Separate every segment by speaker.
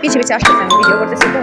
Speaker 1: পিছিয়ে পিছিয়ে আসতেছে, আমি ভিডিও করতেছি তো।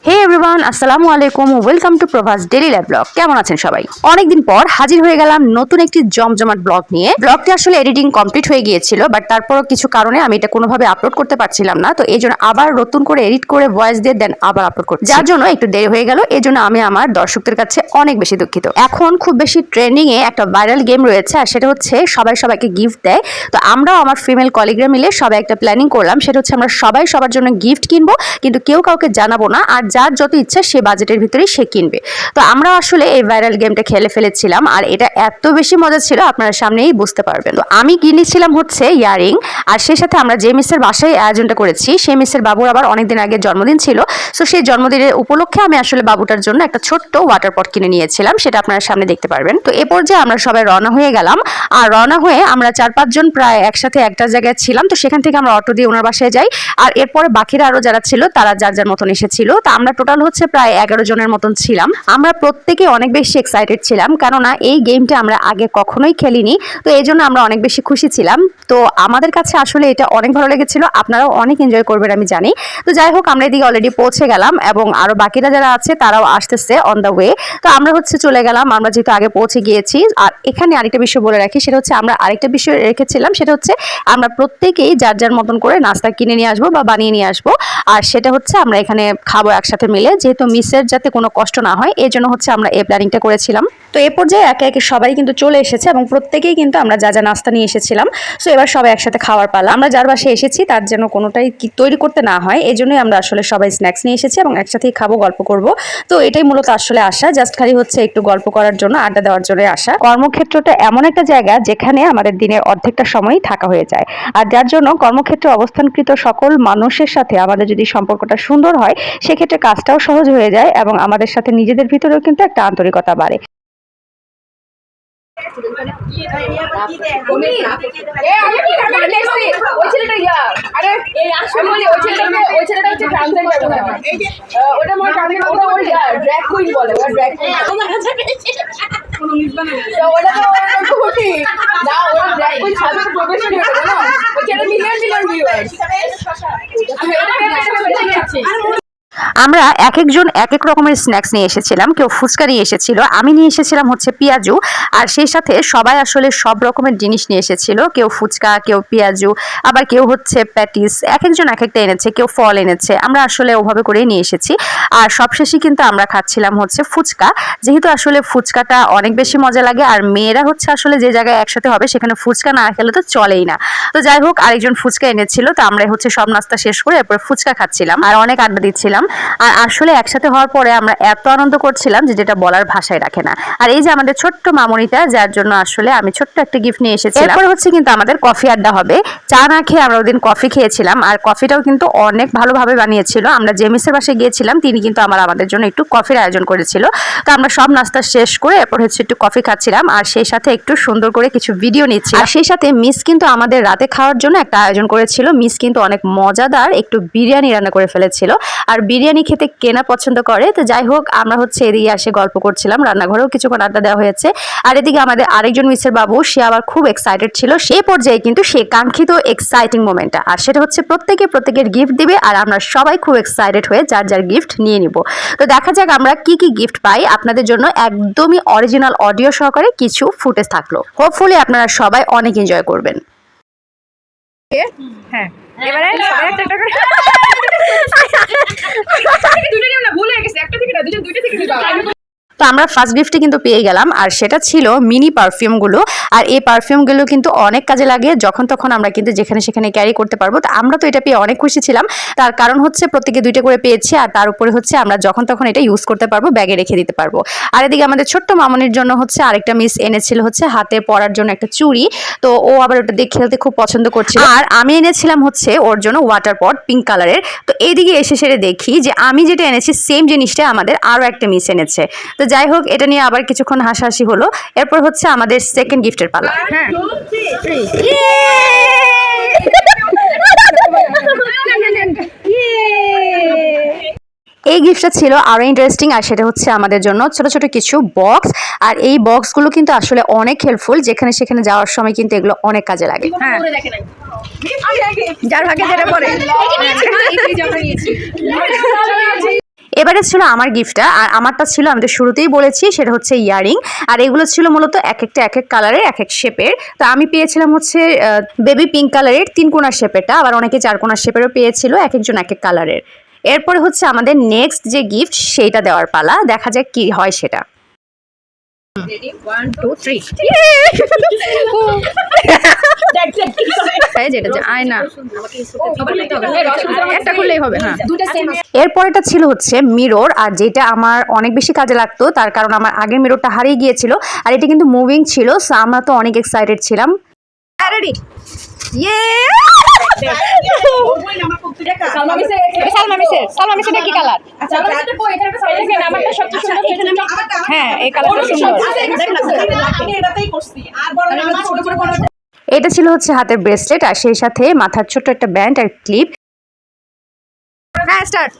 Speaker 1: হে এভরিওয়ান, আসসালামু আলাইকুম, welcome to Prabhas daily life blog. কেমন আছেন সবাই? অনেকদিন পর হাজির হয়ে গেলাম নতুন একটি জমজমাট ব্লগ নিয়ে। ব্লগটি আসলে এডিটিং কমপ্লিট হয়ে গিয়েছিল, বাট তারপরও কিছু কারণে আমি এটা কোনোভাবে আপলোড করতে পারছিলাম না। তো এই জন্য আবার নতুন করে এডিট করে ভয়েস দিয়ে দেন আবার আপলোড করছি, যার জন্য একটু দেরি হয়ে গেল। এই জন্য আমি আমার দর্শকদের কাছে অনেক বেশি দুঃখিত। এখন খুব বেশি ট্রেন্ডিং এ একটা ভাইরাল গেম রয়েছে, আর সেটা হচ্ছে সবাই সবাইকে গিফট দেয়। তো আমরাও আমার ফিমেল কলিগরা মিলে সবাই একটা প্ল্যানিং করলাম, সেটা হচ্ছে আমরা সবাই সবার জন্য গিফট কিনবো, কিন্তু কেউ কাউকে জানাবো না, আর যার যত ইচ্ছা সে বাজেটের ভিতরেই সে কিনবে। তো আমরা আসলে এই ভাইরাল গেমটা খেলে ফেলেছিলাম, আর এটা এত বেশি মজা ছিল আপনারা সামনেই বুঝতে পারবেন। তো আমি কিনেছিলাম হচ্ছে ইয়ারিং, আর সেই সাথে আমরা যে মিসের বাসায় আয়োজনটা করেছি সেই মিসের বাবুর আবার অনেকদিন আগে জন্মদিন ছিল। তো সেই জন্মদিনের উপলক্ষে আমি আসলে বাবুটার জন্য একটা ছোট্ট ওয়াটার পট কিনে নিয়েছিলাম, সেটা আপনারা সামনে দেখতে পারবেন। তো এ পর্যায়ে আমরা সবাই রওনা হয়ে গেলাম, আর রওনা হয়ে আমরা 4-5 জন প্রায় একসাথে একটা জায়গায় ছিলাম। তো সেখান থেকে আমরা অটো দিয়ে ওনার বাসায় যাই, আর এরপরে বাকিরা আরো যারা ছিল তারা যার যার মতন এসেছিল। তো আমরা টোটাল হচ্ছে প্রায় 11 জনের মতন ছিলাম। আমরা প্রত্যেকে অনেক বেশি এক্সাইটেড ছিলাম, কেননা এই গেমটা আমরা আগে কখনোই খেলিনি। তো এই জন্য আমরা অনেক বেশি খুশি ছিলাম। তো আমাদের কাছে আসলে এটা অনেক ভালো লেগেছিল, আপনারাও অনেক এনজয় করবেন আমি জানি। তো যাই হোক, আমরা এদিকে অলরেডি পৌঁছে গেলাম, এবং আরো বাকিরা যারা আছে তারাও আসতেছে অন দ্য ওয়ে। তো আমরা হচ্ছে চলে গেলাম, আমরা যেহেতু আগে পৌঁছে গিয়েছি। আর এখানে আরেকটা বিষয় বলে রাখি, সেটা হচ্ছে আমরা আরেকটা বিষয় রেখেছিলাম, সেটা হচ্ছে আমরা প্রত্যেকেই যার যার মতন করে নাস্তা কিনে নিয়ে আসবো বা বানিয়ে নিয়ে আসবো। আর সেটা হচ্ছে আমরা এখানে খাবো একসাথে মিলে, যেহেতু মিসের যাতে কোনো কষ্ট না হয় এই জন্য হচ্ছে আমরা এই প্ল্যানিংটা করেছিলাম। তো এই পর্যায়ে একে একে সবাই কিন্তু চলে এসেছে, এবং প্রত্যেকেই কিন্তু আমরা যা যা নাস্তা নিয়ে এসেছিলাম। সো এবার সবাই একসাথে খাওয়ার পালা। আমরা যার বাসায় এসেছি তার যেন কোনোটাই তৈরি করতে না হয়, এই জন্যই আমরা আসলে সবাই স্ন্যাক্স নিয়ে এসেছি এবং একসাথেই খাবো, গল্প করব। তো এটাই মূলত আসলে আসা, জাস্ট খালি হচ্ছে একটু গল্প করার জন্য, আড্ডা দেওয়ার জন্য আসা। কর্মক্ষেত্রটা এমন একটা জায়গা যেখানে আমাদের দিনের অর্ধেকটা সময়ই থাকা হয়ে যায়, আর যার জন্য কর্মক্ষেত্রে অবস্থানকৃত সকল মানুষের সাথে আমাদের যদি সম্পর্কটা সুন্দর হয় সেক্ষেত্রে কাজটাও সহজ হয়ে যায়, এবং আমাদের সাথে নিজেদের ভিতরেও কিন্তু একটা আন্তরিকতা বাড়ে। আমরা এক একজন এক এক রকমের স্ন্যাক্স নিয়ে এসেছিলাম। কেউ ফুচকা নিয়ে এসেছিল, আমি নিয়ে এসেছিলাম হচ্ছে পেঁয়াজু, আর সেই সাথে সবাই আসলে সব রকমের জিনিস নিয়ে এসেছিল। কেউ ফুচকা, কেউ পেঁয়াজু, আবার কেউ হচ্ছে প্যাটিস, এক একজন এক একটা এনেছে, কেউ ফল এনেছে। আমরা আসলে ওভাবে করেই নিয়ে এসেছি। আর সবশেষে কিন্তু আমরা খাচ্ছিলাম হচ্ছে ফুচকা, যেহেতু আসলে ফুচকাটা অনেক বেশি মজা লাগে, আর মেয়েরা হচ্ছে আসলে যে জায়গায় একসাথে হবে সেখানে ফুচকা না খেলে তো চলেই না। তো যাই হোক, আরেকজন ফুচকা এনেছিল, তো আমরা হচ্ছে সব নাস্তা শেষ করে এরপর ফুচকা খাচ্ছিলাম আর অনেক আড্ডা দিচ্ছিলাম। আর আসলে একসাথে হওয়ার পরে আমরা এত আনন্দ করছিলাম যে যেটা বলার ভাষায় রাখে না। আর এই যে আমাদের ছোট্ট মামনিটা, যার জন্য আসলে আমি ছোট্ট একটা গিফট নিয়ে এসেছিলাম। এরপর হচ্ছে কিন্তু আমাদের কফি আড্ডা হবে। চা না খেয়ে আমরা ওদিন কফি খেয়েছিলাম, আর কফিটাও কিন্তু অনেক ভালোভাবে বানিয়েছিল। আমরা যে মিসের বাসায় গিয়েছিলাম তিনি কিন্তু আমাদের জন্য একটু কফির আয়োজন করেছিল। তো আমরা সব নাস্তা শেষ করে এরপর হচ্ছে একটু কফি খাচ্ছিলাম, আর সেই সাথে একটু সুন্দর করে কিছু ভিডিও নিচ্ছি। আর সেই সাথে মিস কিন্তু আমাদের রাতে খাওয়ার জন্য একটা আয়োজন করেছিল। মিস কিন্তু অনেক মজাদার একটু বিরিয়ানি রান্না করে ফেলেছিল, আর বিরিয়ানি খেতে কেনা পছন্দ করে। তো যাই হোক, আমরা হচ্ছে এদিকে এসে গল্প করছিলাম, রান্নাঘরেও কিছুক্ষণ আড্ডা দেওয়া হয়েছে। আর এদিকে আমাদের আরেকজন মিসের বাবু, সে আবার খুব এক্সাইটেড ছিল। সেই পর্যায়ে কিন্তু সে কাঙ্ক্ষিত এক্সাইটিং মোমেন্টটা, আর সেটা হচ্ছে প্রত্যেকের গিফট দিবে, আর আমরা সবাই খুব এক্সাইটেড হয়ে যার যার গিফট নিয়ে নিব। তো দেখা যাক আমরা কি কি গিফট পাই। আপনাদের জন্য একদমই অরিজিনাল অডিও সহকারে কিছু ফুটেজ থাকলো, হোপফুলি আপনারা সবাই অনেক এনজয় করবেন। হ্যাঁ, এবারে সবাই একটা একটা করে দুটো নিও না, ভুল হয়ে গেছে, একটা থেকে না, দুইটা থেকে নিবা। তো আমরা ফার্স্ট গিফটে কিন্তু পেয়ে গেলাম, আর সেটা ছিল মিনি পারফিউমগুলো। আর এই পারফিউমগুলো কিন্তু অনেক কাজে লাগে, যখন তখন আমরা কিন্তু যেখানে সেখানে ক্যারি করতে পারবো। তো আমরা তো এটা পেয়ে অনেক খুশি ছিলাম, তার কারণ হচ্ছে প্রত্যেকে দুইটা করে পেয়েছি, আর তার উপরে হচ্ছে আমরা যখন তখন এটা ইউজ করতে পারবো, ব্যাগে রেখে দিতে পারবো। আর এদিকে আমাদের ছোট্ট মামনির জন্য হচ্ছে আরেকটা মিস এনেছিল হচ্ছে হাতে পরার জন্য একটা চুড়ি। তো ও আবার ওটা দিয়ে খেলতে খুব পছন্দ করছিল। আর আমি এনেছিলাম হচ্ছে ওর জন্য ওয়াটার পট পিঙ্ক কালারের। তো এইদিকে এসে সেরে দেখি যে আমি যেটা এনেছি সেম জিনিসটা আমাদের আরো একটা মিস এনেছে। তো যাই হোক, এটা নিয়ে আবার কিছুক্ষণ হাসাহাসি হলো। এরপর হচ্ছে আমাদের সেকেন্ড গিফটের পালা। হ্যাঁ, এই গিফটটা ছিল আরো ইন্টারেস্টিং, আর সেটা হচ্ছে আমাদের জন্য ছোট ছোট কিছু বক্স। আর এই বক্সগুলো কিন্তু আসলে অনেক হেল্পফুল, যেখানে সেখানে যাওয়ার সময় কিন্তু এগুলো অনেক কাজে লাগে। হ্যাঁ, যার ভাগে যেটা পড়ে। এবারে ছিল আমার গিফটটা, আর আমারটা ছিল আমি তো শুরুতেই বলেছি সেটা হচ্ছে ইয়ারিং। আর এগুলো ছিল মূলত এক একটা এক এক কালারের এক এক শেপের। তো আমি পেয়েছিলাম হচ্ছে বেবি পিঙ্ক কালারের 3 কোণার শেপেরটা, আবার অনেকে 4 কোণার শেপেরও পেয়েছিল, এক একজন এক এক কালারের। এরপরে হচ্ছে আমাদের নেক্সট যে গিফট সেইটা দেওয়ার পালা, দেখা যাক কি হয় সেটা। এরপরেটা ছিল হচ্ছে মিরর, আর যেটা আমার অনেক বেশি কাজে লাগতো, তার কারণ আমার আগের মিররটা হারিয়ে গিয়েছিল, আর এটা কিন্তু মুভিং ছিল। সো আমরা তো অনেক এক্সাইটেড ছিলাম। এটা ছিল হচ্ছে হাতের ব্রেসলেট, আর সেই সাথে মাথার ছোট্ট একটা ব্যান্ড আর ক্লিপ। হ্যাঁ, স্টার্ট।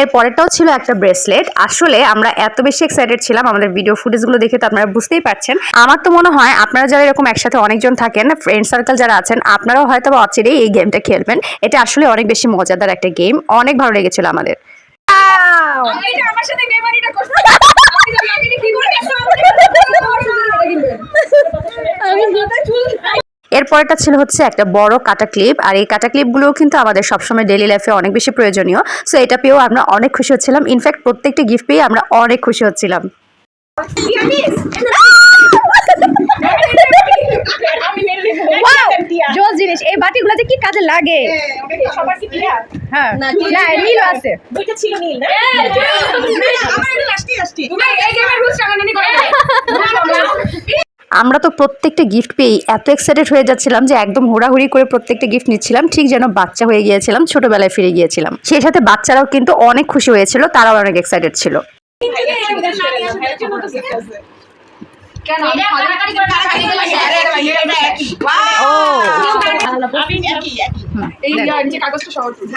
Speaker 1: এর পরেরটাও ছিল একটা ব্রেসলেট। আসলে আমরা এত বেশি এক্সাইটেড ছিলাম, আমাদের ভিডিও ফুটেজগুলো দেখে তো আপনারা বুঝতেই পারছেন। আমার তো মনে হয় আপনারা যারা এরকম একসাথে অনেকজন থাকেন, ফ্রেন্ড সার্কেল যারা আছেন, আপনারাও হয়তো অচিরেই এই গেমটা খেলবেন। এটা আসলে অনেক বেশি মজাদার একটা গেম, অনেক ভালো লেগেছিল আমাদের। এরপরটা ছিল হচ্ছে একটা বড় কাটা ক্লিপ, আর এই কাটা ক্লিপগুলোও কিন্তু আমাদের সবসময় ডেইলি লাইফে অনেক বেশি প্রয়োজনীয়। সো এটা পেয়েও আমরা অনেক খুশি হচ্ছিলাম, ইনফ্যাক্ট প্রত্যেকটা গিফট পেয়ে আমরা অনেক খুশি হচ্ছিলাম। জোস জিনিস, এই বাটিগুলো যে কি কাজে লাগে। হ্যাঁ, না নীল আছে, দুইটা ছিল নীল না। আমরা তো প্রত্যেকটা গিফট পেয়ে এত এক্সাইটেড হয়ে যাচ্ছিলাম যে একদম হুড়াহুড়ি করে প্রত্যেকটা গিফট নিচ্ছিলাম, ঠিক যেন বাচ্চা হয়ে গিয়েছিলাম, ছোটবেলায় ফিরে গিয়েছিলাম। সেই সাথে বাচ্চারাও কিন্তু অনেক খুশি হয়েছিল, তারাও অনেক এক্সাইটেড ছিল।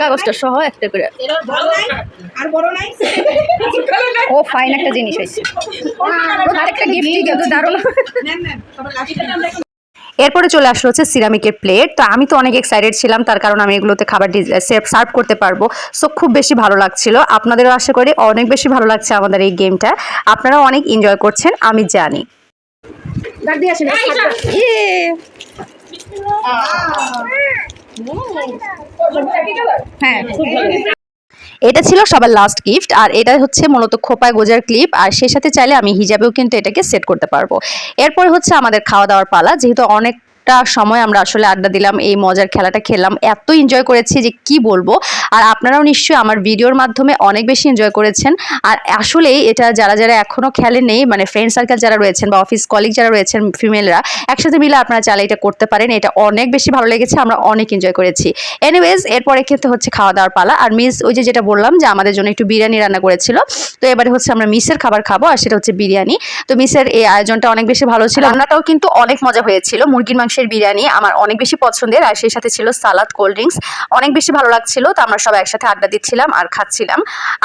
Speaker 1: কাগজটা সহ একটা করে। ও ফাইন একটা জিনিস হয়েছে, প্রত্যেকটা গিফটই কিন্তু দারুণ। এরপরে চলে আসলো হচ্ছে সিরামিকের প্লেট। তো আমি তো অনেক এক্সাইটেড ছিলাম, তার কারণ আমি এগুলোতে খাবার সার্ভ করতে পারবো। সো খুব বেশি ভালো লাগছিল, আপনাদেরও আশা করি অনেক বেশি ভালো লাগছে আমাদের এই গেমটা। আপনারাও অনেক এনজয় করছেন আমি জানি। হ্যাঁ, এটা ছিল সবার লাস্ট গিফট, আর এটা হচ্ছে মূলত খোপায় গোজার ক্লিপ, আর সেই সাথে চাইলে আমি হিজাবেও কিন্তু এটাকে সেট করতে পারবো। এরপর হচ্ছে আমাদের খাওয়া দাওয়ার পালা, যেহেতু অনেক সময় আমরা আসলে আড্ডা দিলাম, এই মজার খেলাটা খেললাম, এত এনজয় করেছি যে কি বলবো। আর আপনারাও নিশ্চয়ই আমার ভিডিওর মাধ্যমে অনেক বেশি এনজয় করেছেন। আর আসলে এটা যারা যারা এখনো খেলেন নেই, মানে ফ্রেন্ড সার্কেল যারা রয়েছেন বা অফিস কলিগ যারা রয়েছেন ফিমেলরা, একসাথে মিলে আপনারা চাইলে এটা করতে পারেন। এটা অনেক বেশি ভালো লেগেছে, আমরা অনেক এনজয় করেছি। এনিওয়েজ, এরপরে কিন্তু হচ্ছে খাওয়া দাওয়ার পালা। আর মিস ওই যেটা বললাম যে আমাদের জন্য একটু বিরিয়ানি রান্না করেছিল, তো এবারে হচ্ছে আমরা মিসের খাবার খাবো, আর সেটা হচ্ছে বিরিয়ানি। তো মিসের এই আয়োজনটা অনেক বেশি ভালো ছিল, রান্নাটাও কিন্তু অনেক মজা হয়েছিল। মুরগির মাংসের বিরিয়ানি আমার অনেক বেশি পছন্দের, আর সেই সাথে ছিল সালাদ, কোল্ড ড্রিঙ্কস, অনেক বেশি ভালো লাগছিল। তো আমরা সবাই একসাথে আড্ডা দিচ্ছিলাম আর খাচ্ছিলাম।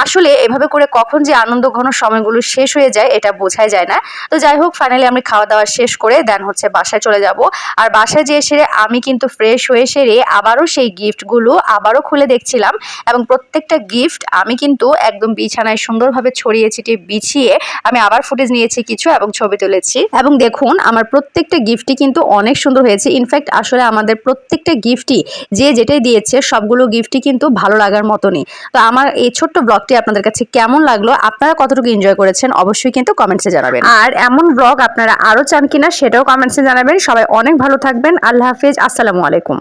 Speaker 1: আসলে এভাবে করে কখন যে আনন্দ ঘন সময়গুলো শেষ হয়ে যায় এটা বোঝাই যায় না। তো যাই হোক, ফাইনালি আমি খাওয়া দাওয়া শেষ করে দেন হচ্ছে বাসায় চলে যাব। আর বাসায় যেয়ে সেরে আমি কিন্তু ফ্রেশ হয়ে সেরে আবারও সেই গিফটগুলো আবারও খুলে দেখছিলাম, এবং প্রত্যেকটা গিফট আমি কিন্তু একদম বিছানায় সুন্দরভাবে ছড়িয়ে ছিটিয়ে বিছিয়ে আমি আবার ফুটেজ নিয়েছি কিছু এবং ছবি তুলেছি। এবং দেখুন আমার প্রত্যেকটা গিফটই কিন্তু অনেক সুন্দর হয়েছে। ইনফ্যাক্ট আসলে আমাদের প্রত্যেকটা গিফটই যে যেটাই দিয়েছে সবগুলো গিফটই কিন্তু ভালো লাগার মতনই। তো আমার এই ছোট্ট ব্লগটি আপনাদের কাছে কেমন লাগলো, আপনারা কতটুকু এনজয় করেছেন অবশ্যই কিন্তু কমেন্টসে জানাবেন। আর এমন ব্লগ আপনারা আরো চান কিনা সেটাও কমেন্টসে জানাবেন। সবাই অনেক ভালো থাকবেন। আল্লাহ হাফেজ, আসসালামু আলাইকুম।